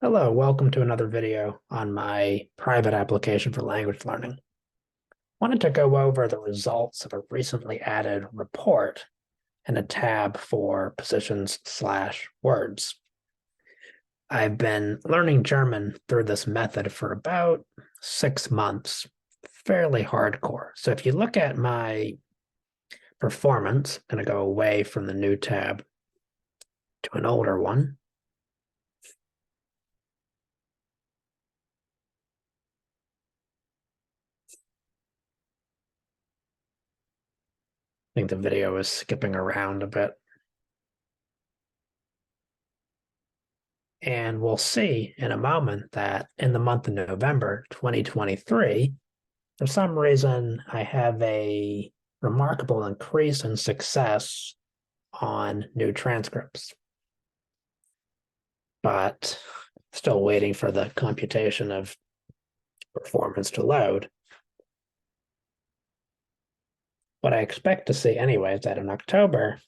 Hello, welcome to another video on my private application for language learning. Wanted to go over the results of a recently added report in a tab for positions/words. I've been learning German through this method for about 6 months, fairly hardcore. So if you look at my performance, I'm going to go away from the new tab to an older one. I think the video is skipping around a bit. And we'll see in a moment that in the month of November 2023, for some reason, I have a remarkable increase in success on new transcripts. But still waiting for the computation of performance to load. What I expect to see anyway is that in October,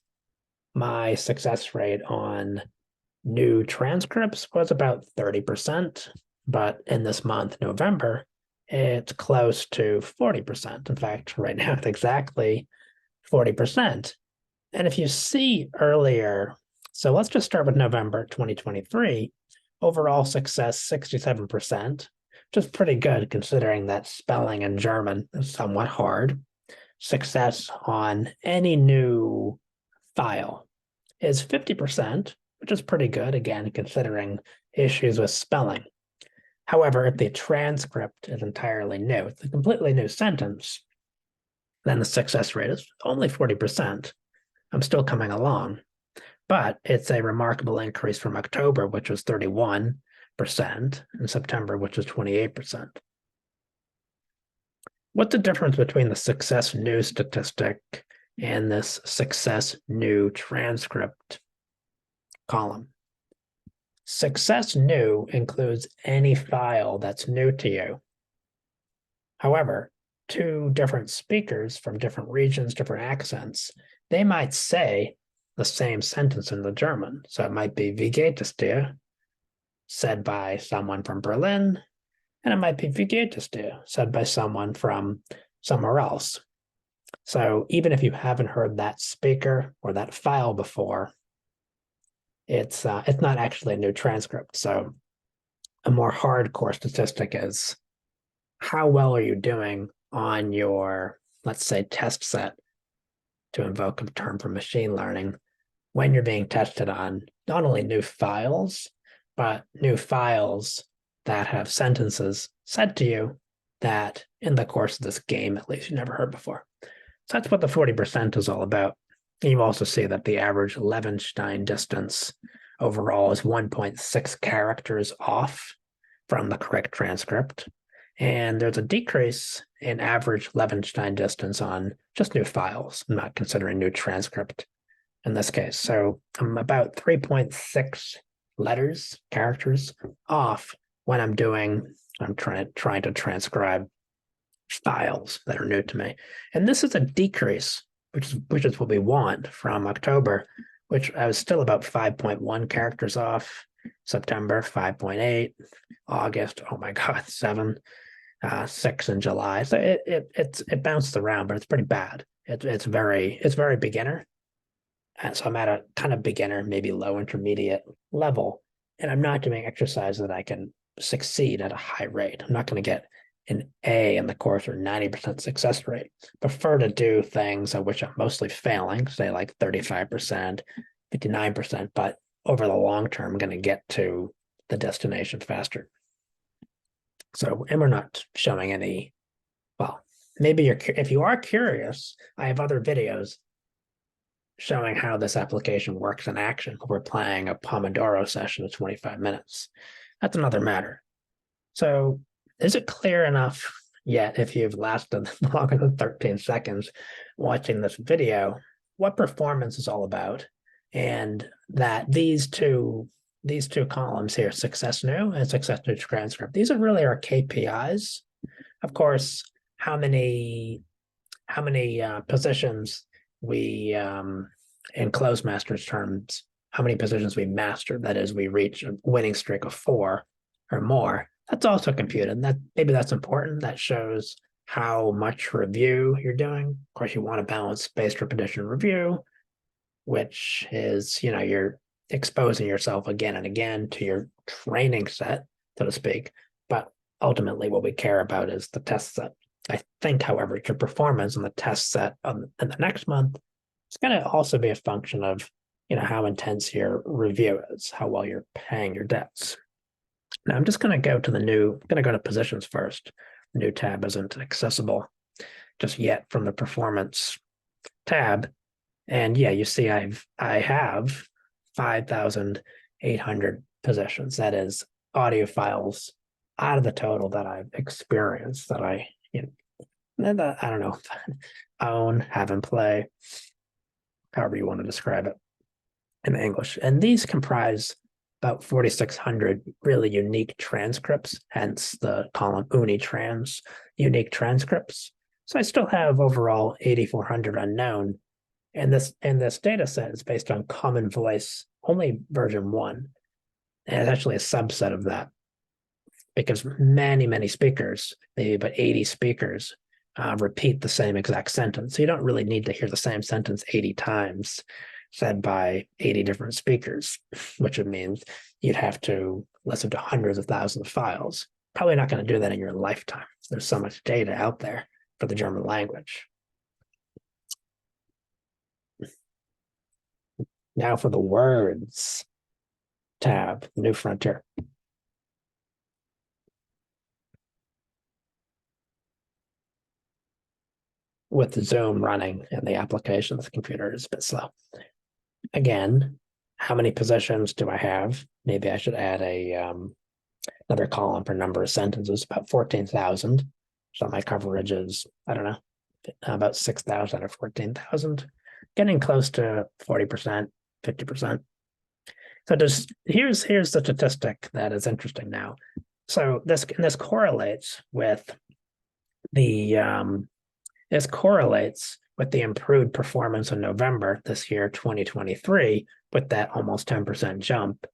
my success rate on new transcripts was about 30%, but in this month, November, it's close to 40%. In fact, right now it's exactly 40%. And if you see earlier, so let's just start with November 2023, overall success 67%, which is pretty good considering that spelling in German is somewhat hard. Success on any new file is 50%, which is pretty good, again, considering issues with spelling. However, if the transcript is entirely new, it's a completely new sentence, then the success rate is only 40%. I'm still coming along, but it's a remarkable increase from October, which was 31%, and September, which was 28%. What's the difference between the success new statistic and this success new transcript column? Success new includes any file that's new to you. However, two different speakers from different regions, different accents, they might say the same sentence in the German. So it might be Wie geht es dir, said by someone from Berlin, and it might be Wie geht es dir, said by someone from somewhere else. So even if you haven't heard that speaker or that file before, it's not actually a new transcript. So a more hardcore statistic is how well are you doing on your, let's say, test set, to invoke a term from machine learning, when you're being tested on not only new files, but new files that have sentences said to you that in the course of this game, at least, you never heard before. So that's what the 40% is all about. You also see that the average Levenstein distance overall is 1.6 characters off from the correct transcript. And there's a decrease in average Levenstein distance on just new files. I'm not considering new transcript in this case. So I'm about 3.6 characters off when I'm trying to transcribe files that are new to me. And this is a decrease, which is what we want from October, which I was still about 5.1 characters off. September 5.8, August, oh my God, 7, 6 in July. So it bounced around, but it's pretty bad. It's very beginner. And so I'm at a kind of beginner, maybe low intermediate level, and I'm not doing exercise that I can succeed at a high rate. I'm not going to get an A in the course or 90% success rate. Prefer to do things at which I'm mostly failing, say like 35%, 59%, but over the long term, I'm going to get to the destination faster. So, and we're not showing any, well, maybe if you are curious, I have other videos showing how this application works in action. We're playing a Pomodoro session of 25 minutes. That's another matter. So is it clear enough yet, if you've lasted longer than 13 seconds watching this video, what performance is all about? And that these two columns here, success new and success new transcript, these are really our KPIs. Of course, how many positions we, in closed masters terms, how many positions we mastered. That is, we reach a winning streak of 4 or more. That's also computed. That maybe that's important. That shows how much review you're doing. Of course, you want to balance spaced repetition review, which is, you're exposing yourself again and again to your training set, so to speak. But ultimately, what we care about is the test set. I think, however, your performance on the test set in the next month is going to also be a function of, how intense your review is, how well you're paying your debts. Now, I'm just going to go to positions first. The new tab isn't accessible just yet from the performance tab. And yeah, you see I have 5,800 positions. That is audio files out of the total that I've experienced, that I, that I don't know, own, have in play, however you want to describe it in English. And these comprise about 4,600 really unique transcripts, hence the column unitrans, unique transcripts. So I still have overall 8,400 unknown. And this data set is based on Common Voice, only version 1. And it's actually a subset of that, because many speakers, maybe about 80 speakers, repeat the same exact sentence. So you don't really need to hear the same sentence 80 times said by 80 different speakers, which would mean you'd have to listen to hundreds of thousands of files. Probably not going to do that in your lifetime. There's so much data out there for the German language. Now for the words tab, New Frontier. With the Zoom running and the application of the computer is a bit slow. Again, how many positions do I have? Maybe I should add another column for number of sentences, about 14,000. So my coverage is, I don't know, about 6,000 or 14,000, getting close to 40%, 50%. So here's the statistic that is interesting now. So this correlates with the improved performance in November this year, 2023, with that almost 10% jump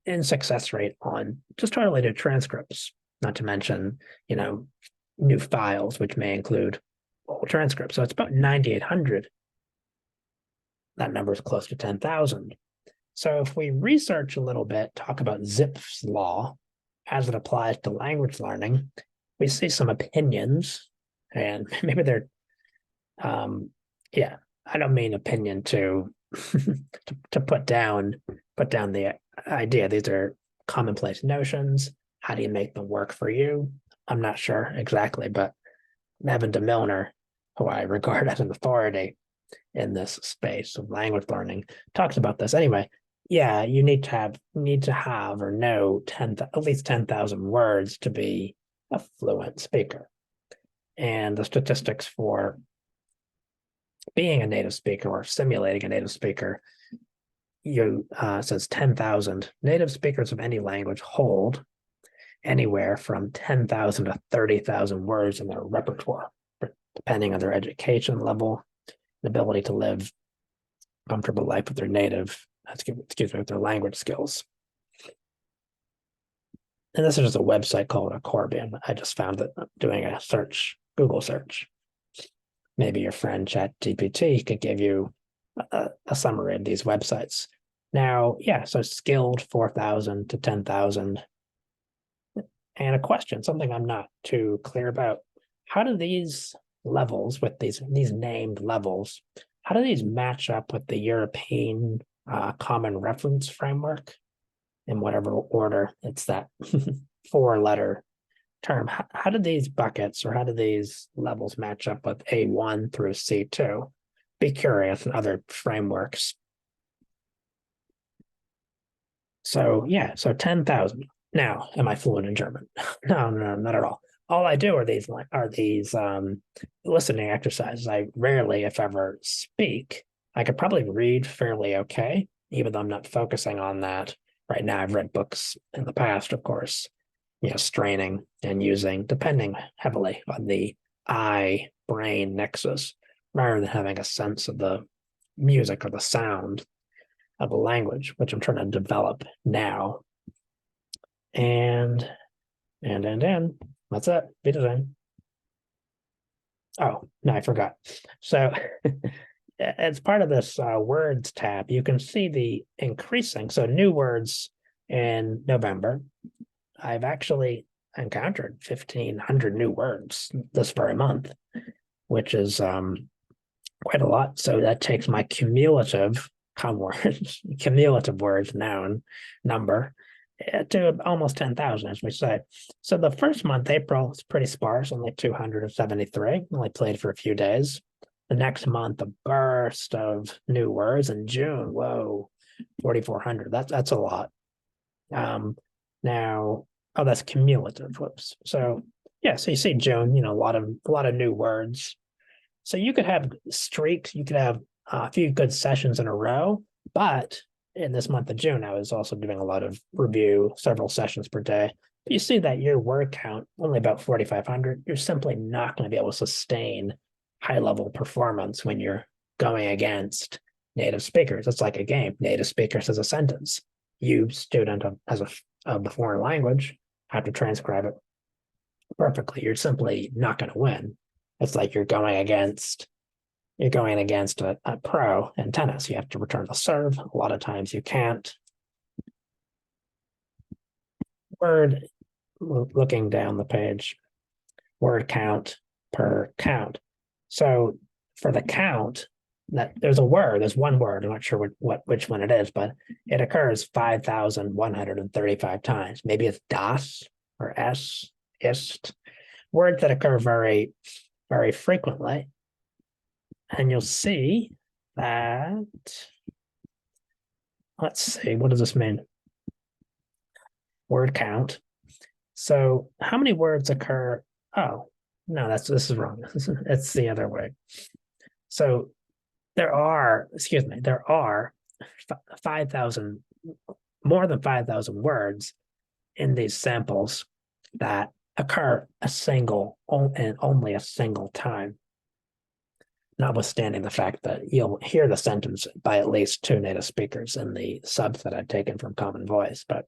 in success rate on just unrelated transcripts, not to mention, new files, which may include old transcripts. So it's about 9,800. That number is close to 10,000. So if we research a little bit, talk about Zipf's law as it applies to language learning, we see some opinions, and maybe they're I don't mean opinion to to put down the idea. These are commonplace notions. How do you make them work for you? I'm not sure exactly, but Evan de Milner, who I regard as an authority in this space of language learning, talks about this. Anyway, yeah, you need to have or know at least 10,000 words to be a fluent speaker. And the statistics for being a native speaker or simulating a native speaker, says 10,000 native speakers of any language hold anywhere from 10,000 to 30,000 words in their repertoire, depending on their education level, the ability to live a comfortable life with their with their language skills. And this is just a website called Accordion. I just found it doing a Google search. Maybe your friend ChatGPT could give you a summary of these websites. Now, so skilled 4,000 to 10,000. And a question, something I'm not too clear about. How do these levels, with these named levels, how do these match up with the European Common Reference Framework? In whatever order, it's that 4-letter term. How do these buckets, or how do these levels match up with A1 through C2? Be curious in other frameworks. So 10,000. Now, am I fluent in German? No, not at all. All I do are these listening exercises. I rarely, if ever, speak. I could probably read fairly okay, even though I'm not focusing on that right now. I've read books in the past, of course, straining and depending heavily on the eye-brain nexus, rather than having a sense of the music or the sound. of a language, which I'm trying to develop now. And that's it. Be done. Oh, no, I forgot. So as part of this words tab, you can see the increasing. So new words in November. I've actually encountered 1,500 new words this very month, which is quite a lot. So that takes my cumulative words noun number to almost 10,000, as we say. So the first month, April, is pretty sparse, only 273. Only played for a few days. The next month, a burst of new words. In June, whoa, 4,400. That's a lot. Now, oh, that's cumulative. Whoops. So yeah, so you see June, a lot of new words. So you could have streaks. You could have a few good sessions in a row, but in this month of June, I was also doing a lot of review, several sessions per day. But you see that your word count, only about 4,500, you're simply not going to be able to sustain high level performance when you're going against native speakers. It's like a game. Native speakers as a sentence. You, student of the foreign language, have to transcribe it perfectly. You're simply not going to win. It's like you're going against a pro in tennis. You have to return the serve. A lot of times you can't. Word, looking down the page, word count per count. So for the count, that there's one word. I'm not sure which one it is, but it occurs 5,135 times. Maybe it's das or s, ist. Words that occur very, very frequently. And you'll see that, let's see, what does this mean? Word count. So how many words occur? Oh, no, this is wrong. It's the other way. So there are 5,000, more than 5,000 words in these samples that occur only a single time. Notwithstanding the fact that you'll hear the sentence by at least two native speakers in the subs that I've taken from Common Voice, but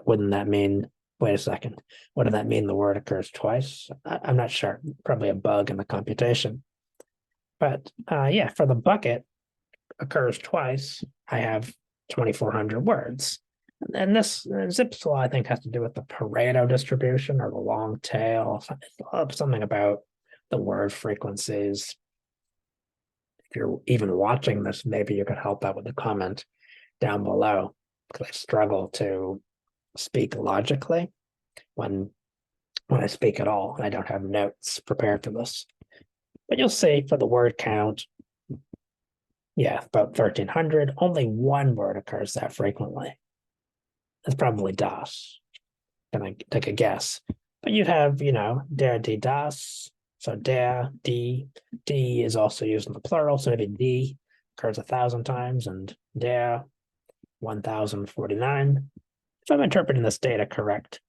wouldn't that mean? Wait a second. Wouldn't that mean the word occurs twice? I'm not sure. Probably a bug in the computation. But yeah, for the bucket occurs twice. I have 2,400 words. And this Zipf's law, I think, has to do with the Pareto distribution or the long tail, something about the word frequencies. If you're even watching this, maybe you could help out with a comment down below, because I struggle to speak logically when I speak at all. I don't have notes prepared for this. But you'll see for the word count, yeah, about 1,300. Only one word occurs that frequently. It's probably das. Can I take a guess? But you'd have, der, die, das. So der, die is also used in the plural. So maybe die occurs 1,000 times and der 1,049. If I'm interpreting this data correct.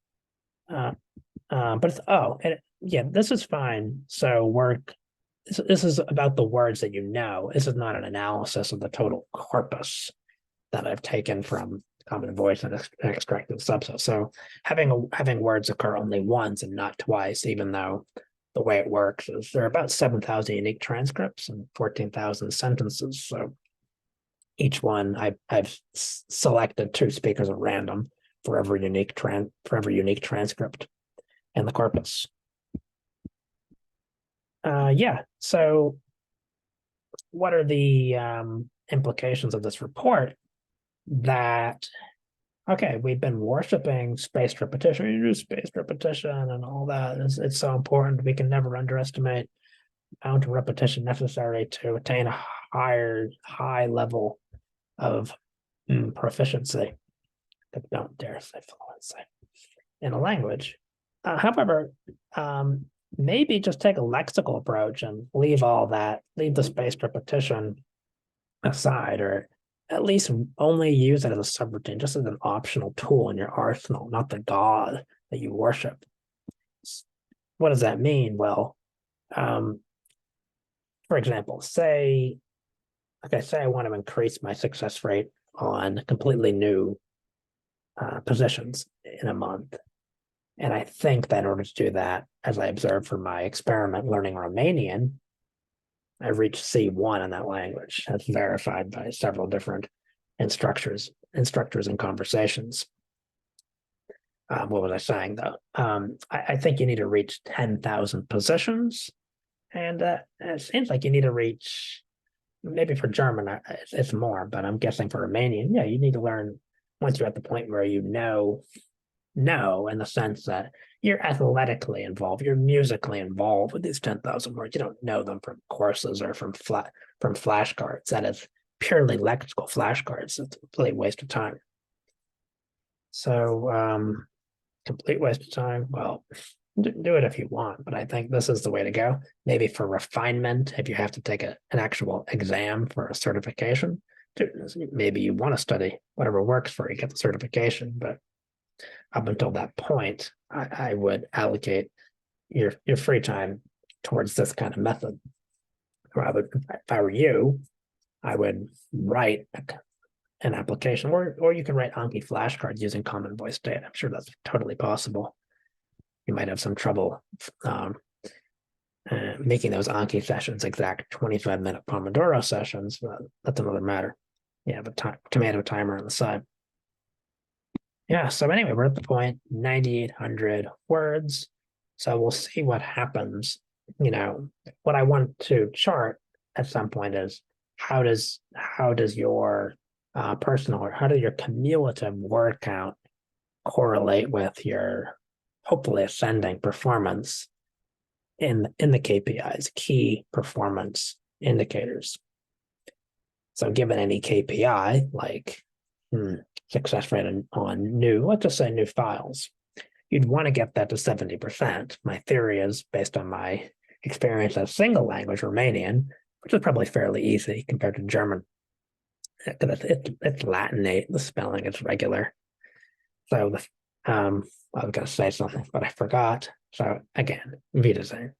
But this is fine. So this is about the words that you know. This is not an analysis of the total corpus that I've taken from Common Voice and extracted subset. So having words occur only once and not twice, even though the way it works is there are about 7,000 unique transcripts and 14,000 sentences. So each one I've selected two speakers at random for every unique transcript in the corpus. So what are the implications of this report? That, okay, we've been worshiping spaced repetition. You do spaced repetition and all that. It's so important. We can never underestimate the amount of repetition necessary to attain a high level of proficiency. I don't dare say fluency in a language. However, maybe just take a lexical approach and leave the spaced repetition aside, or at least only use it as a subroutine, just as an optional tool in your arsenal, not the god that you worship. What does that mean? Well, for example, say okay, say I want to increase my success rate on completely new positions in a month. And I think that in order to do that, as I observed from my experiment learning Romanian, I reached C1 in that language. That's verified by several different instructors and conversations. What was I saying though? I think you need to reach 10,000 positions, and it seems like you need to reach, maybe for German it's more, but I'm guessing for Romanian, yeah, you need to learn once you're at the point where you know in the sense that you're athletically involved, you're musically involved with these 10,000 words. You don't know them from courses or from flashcards. That is purely lexical flashcards. It's a complete waste of time. So complete waste of time. Well, do it if you want, but I think this is the way to go. Maybe for refinement, if you have to take an actual exam for a certification, maybe you want to study whatever works for you, get the certification. But up until that point, I would allocate your free time towards this kind of method. Or if I were you, I would write an application, or you can write Anki flashcards using common voice data. I'm sure that's totally possible. You might have some trouble making those Anki sessions exact 25-minute Pomodoro sessions, but that's another matter. You have a tomato timer on the side. Yeah, so anyway, we're at the point 9,800 words. So we'll see what happens. What I want to chart at some point is how does your personal, or how does your cumulative word count correlate with your hopefully ascending performance in the KPIs, key performance indicators. So given any KPI, like success rate on new, let's just say new files, you'd want to get that to 70%. My theory is based on my experience as single language Romanian, which is probably fairly easy compared to German. It's Latinate, the spelling is regular. So I was going to say something, but I forgot. So again, Wiedersehen.